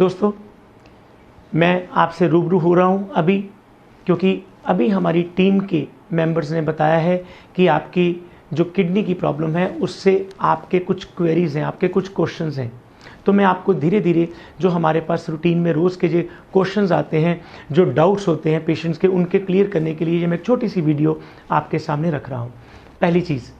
दोस्तों, मैं आपसे रूबरू हो रहा हूं अभी, क्योंकि अभी हमारी टीम के मेंबर्स ने बताया है कि आपकी जो किडनी की प्रॉब्लम है उससे आपके कुछ क्वेरीज़ हैं, आपके कुछ क्वेश्चंस हैं। तो मैं आपको धीरे धीरे जो हमारे पास रूटीन में रोज़ के जो क्वेश्चंस आते हैं, जो डाउट्स होते हैं पेशेंट्स के, उनके क्लियर करने के लिए ये मैं एक छोटी सी वीडियो आपके सामने रख रहा हूँ। पहली चीज़,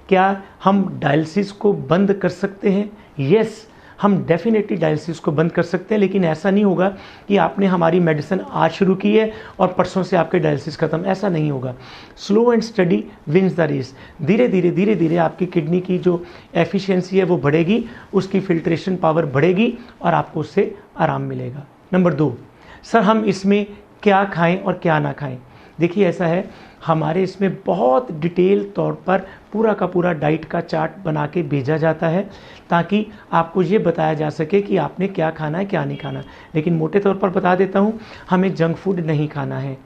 क्या हम डायलिसिस को बंद कर सकते हैं? यस, हम डेफिनेटली डायलिसिस को बंद कर सकते हैं, लेकिन ऐसा नहीं होगा कि आपने हमारी मेडिसिन आज शुरू की है और परसों से आपके डायलिसिस खत्म, ऐसा नहीं होगा। Slow and study wins the race. धीरे धीरे आपकी किडनी की जो एफिशिएंसी है वो बढ़ेगी, उसकी फिल्ट्रेशन पावर बढ़ेगी और आपको उससे आराम मिलेगा। नंबर 2, सर हम इसमें क्या खाएं और क्या ना खाएं? देखिए, ऐसा है, हमारे इसमें बहुत डिटेल तौर पर पूरा का पूरा डाइट का चार्ट बना के भेजा जाता है, ताकि आपको ये बताया जा सके कि आपने क्या खाना है, क्या नहीं खाना। लेकिन मोटे तौर पर बता देता हूँ, हमें जंक फूड नहीं खाना है,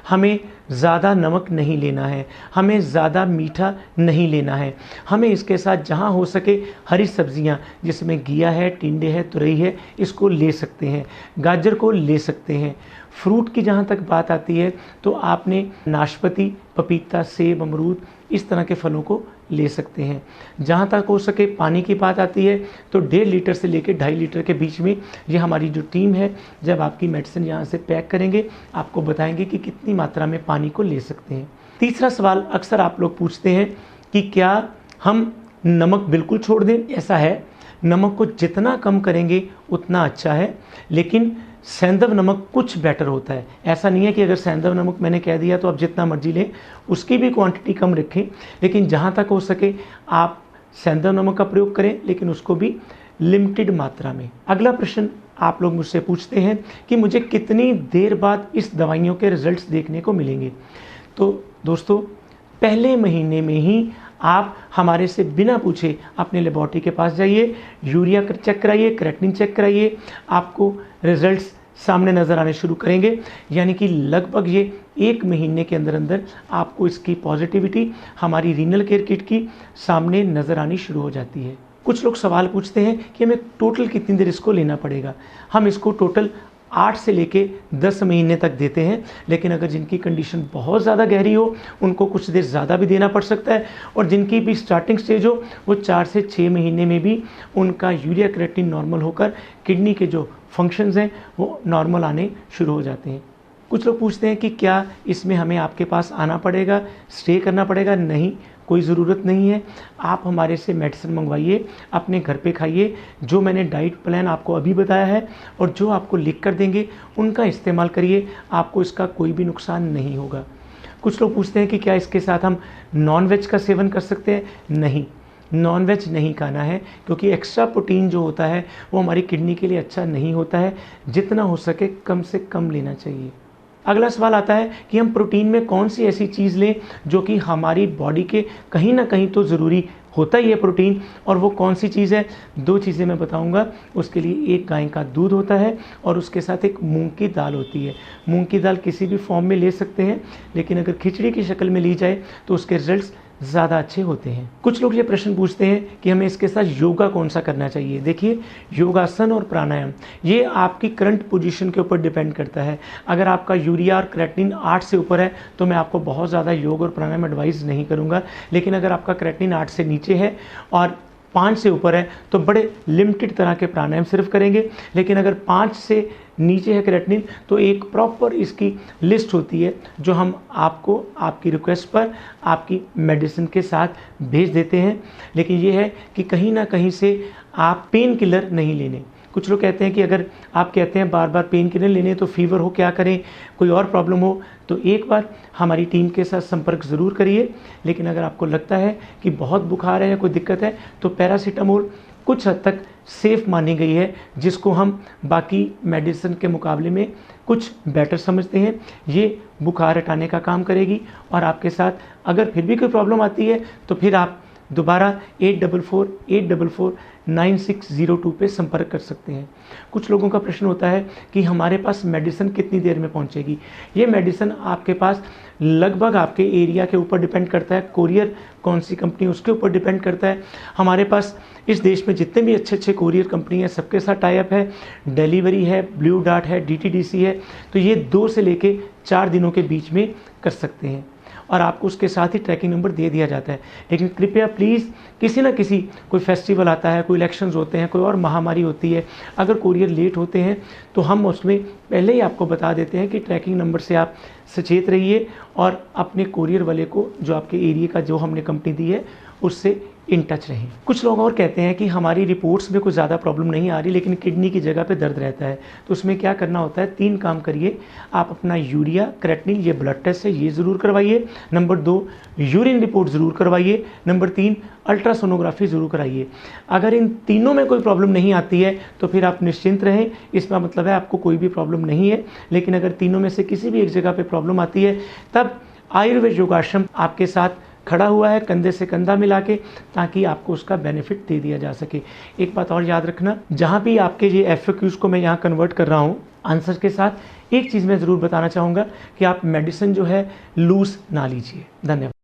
हमें ज़्यादा नमक नहीं लेना है, हमें ज़्यादा मीठा नहीं लेना है। हमें इसके साथ जहाँ हो सके हरी सब्जियाँ, जिसमें घिया है, टिंडे है, तुरई है, इसको ले सकते हैं। गाजर को ले सकते हैं। फ्रूट की जहाँ तक बात आती है तो आपने नाशपाती, पपीता, सेब, अमरूद, इस तरह के फलों को ले सकते हैं। जहाँ तक हो सके पानी की बात आती है तो 1.5 लीटर से लेकर 2.5 लीटर के बीच में, ये हमारी जो टीम है, जब आपकी मेडिसिन यहाँ से पैक करेंगे आपको बताएंगे कि कितनी मात्रा में पानी को ले सकते हैं। तीसरा सवाल अक्सर आप लोग पूछते हैं कि क्या हम नमक बिल्कुल छोड़ दें? ऐसा है, नमक को जितना कम करेंगे उतना अच्छा है, लेकिन सेंधव नमक कुछ बेटर होता है। ऐसा नहीं है कि अगर सेंधव नमक मैंने कह दिया तो आप जितना मर्जी लें, उसकी भी क्वांटिटी कम रखें, लेकिन जहाँ तक हो सके आप सेंधव नमक का प्रयोग करें, लेकिन उसको भी लिमिटेड मात्रा में। अगला प्रश्न आप लोग मुझसे पूछते हैं कि मुझे कितनी देर बाद इस दवाइयों के रिजल्ट्स देखने को मिलेंगे? तो दोस्तों, पहले महीने में ही आप हमारे से बिना पूछे अपने लेबोरेटरी के पास जाइए, यूरिया चेक कराइए, क्रेटिनिन चेक कराइए, आपको रिजल्ट्स सामने नज़र आने शुरू करेंगे। यानी कि लगभग ये 1 महीने के अंदर अंदर आपको इसकी पॉजिटिविटी हमारी रीनल केयर किट की सामने नज़र आनी शुरू हो जाती है। कुछ लोग सवाल पूछते हैं कि हमें टोटल कितनी देर इसको लेना पड़ेगा? हम इसको टोटल 8 से लेके 10 महीने तक देते हैं, लेकिन अगर जिनकी कंडीशन बहुत ज़्यादा गहरी हो उनको कुछ देर ज़्यादा भी देना पड़ सकता है, और जिनकी भी स्टार्टिंग स्टेज हो वो 4 से 6 महीने में भी उनका यूरिया क्रेटिनिन नॉर्मल होकर किडनी के जो फंक्शंस हैं वो नॉर्मल आने शुरू हो जाते हैं। कुछ लोग पूछते हैं कि क्या इसमें हमें आपके पास आना पड़ेगा, स्टे करना पड़ेगा? नहीं, कोई ज़रूरत नहीं है। आप हमारे से मेडिसिन मंगवाइए, अपने घर पे खाइए। जो मैंने डाइट प्लान आपको अभी बताया है और जो आपको लिख कर देंगे उनका इस्तेमाल करिए, आपको इसका कोई भी नुकसान नहीं होगा। कुछ लोग पूछते हैं कि क्या इसके साथ हम नॉन वेज का सेवन कर सकते हैं? नहीं, नॉन वेज नहीं खाना है, क्योंकि एक्स्ट्रा प्रोटीन जो होता है वो हमारी किडनी के लिए अच्छा नहीं होता है। जितना हो सके कम से कम लेना चाहिए। अगला सवाल आता है कि हम प्रोटीन में कौन सी ऐसी चीज़ लें जो कि हमारी बॉडी के कहीं ना कहीं तो ज़रूरी होता ही है प्रोटीन, और वो कौन सी चीज़ है? 2 चीज़ें मैं बताऊंगा। उसके लिए एक गाय का दूध होता है और उसके साथ एक मूंग की दाल होती है। मूंग की दाल किसी भी फॉर्म में ले सकते हैं, लेकिन अगर खिचड़ी की शक्ल में ली जाए तो उसके रिजल्ट्स ज़्यादा अच्छे होते हैं। कुछ लोग ये प्रश्न पूछते हैं कि हमें इसके साथ योगा कौन सा करना चाहिए। देखिए, योगासन और प्राणायाम ये आपकी करंट पोजीशन के ऊपर डिपेंड करता है। अगर आपका यूरिया और क्रेटिनिन 8 से ऊपर है तो मैं आपको बहुत ज़्यादा योग और प्राणायाम एडवाइस नहीं करूँगा, लेकिन अगर आपका क्रेटिनिन 8 से नीचे है और 5 से ऊपर है तो बड़े लिमिटेड तरह के प्राणायाम सिर्फ करेंगे। लेकिन अगर 5 से नीचे है क्रेटिनिन तो एक प्रॉपर इसकी लिस्ट होती है जो हम आपको आपकी रिक्वेस्ट पर आपकी मेडिसिन के साथ भेज देते हैं। लेकिन ये है कि कहीं ना कहीं से आप पेन किलर नहीं लेने। कुछ लोग कहते हैं कि अगर आप कहते हैं बार बार पेन किलर लेने तो फीवर हो, क्या करें, कोई और प्रॉब्लम हो, तो एक बार हमारी टीम के साथ संपर्क ज़रूर करिए। लेकिन अगर आपको लगता है कि बहुत बुखार है या कोई दिक्कत है तो पैरासीटामोल कुछ हद तक सेफ़ मानी गई है, जिसको हम बाकी मेडिसिन के मुकाबले में कुछ बेटर समझते हैं। ये बुखार हटाने का काम करेगी, और आपके साथ अगर फिर भी कोई प्रॉब्लम आती है तो फिर आप दोबारा 8448449602 पे संपर्क कर सकते हैं। कुछ लोगों का प्रश्न होता है कि हमारे पास मेडिसिन कितनी देर में पहुंचेगी। ये मेडिसिन आपके पास लगभग आपके एरिया के ऊपर डिपेंड करता है, कोरियर कौन सी कंपनी उसके ऊपर डिपेंड करता है। हमारे पास इस देश में जितने भी अच्छे अच्छे कोरियर कंपनी हैं सबके साथ टाई अप है, डिलीवरी है, ब्लू डार्ट है, DTDC है, तो ये 2 से लेके 4 दिनों के बीच में कर सकते हैं और आपको उसके साथ ही ट्रैकिंग नंबर दे दिया जाता है। लेकिन कृपया प्लीज़ किसी ना किसी, कोई फेस्टिवल आता है, कोई इलेक्शंस होते हैं, कोई और महामारी होती है, अगर कोरियर लेट होते हैं तो हम उसमें पहले ही आपको बता देते हैं कि ट्रैकिंग नंबर से आप सचेत रहिए और अपने कोरियर वाले को, जो आपके एरिया का जो हमने कंपनी दी है, उससे इन टच रहें। कुछ लोग और कहते हैं कि हमारी रिपोर्ट्स में कोई ज़्यादा प्रॉब्लम नहीं आ रही लेकिन किडनी की जगह पे दर्द रहता है, तो उसमें क्या करना होता है, 3 काम करिए। आप अपना यूरिया, क्रेटिनिन, ये ब्लड टेस्ट है, ये ज़रूर करवाइए। नंबर 2, यूरिन रिपोर्ट ज़रूर करवाइए। नंबर 3, अल्ट्रासोनोग्राफी ज़रूर कराइए। अगर इन तीनों में कोई प्रॉब्लम नहीं आती है तो फिर आप निश्चिंत रहें, इसका मतलब है आपको कोई भी प्रॉब्लम नहीं है। लेकिन अगर तीनों में से किसी भी एक जगह पे प्रॉब्लम आती है तब आयुर्वेद योगाश्रम आपके साथ खड़ा हुआ है, कंधे से कंधा मिला के, ताकि आपको उसका बेनिफिट दे दिया जा सके। एक बात और याद रखना, जहाँ भी आपके ये FAQs को मैं यहाँ कन्वर्ट कर रहा हूँ आंसर के साथ, एक चीज़ मैं ज़रूर बताना चाहूँगा कि आप मेडिसिन जो है लूज़ ना लीजिए। धन्यवाद।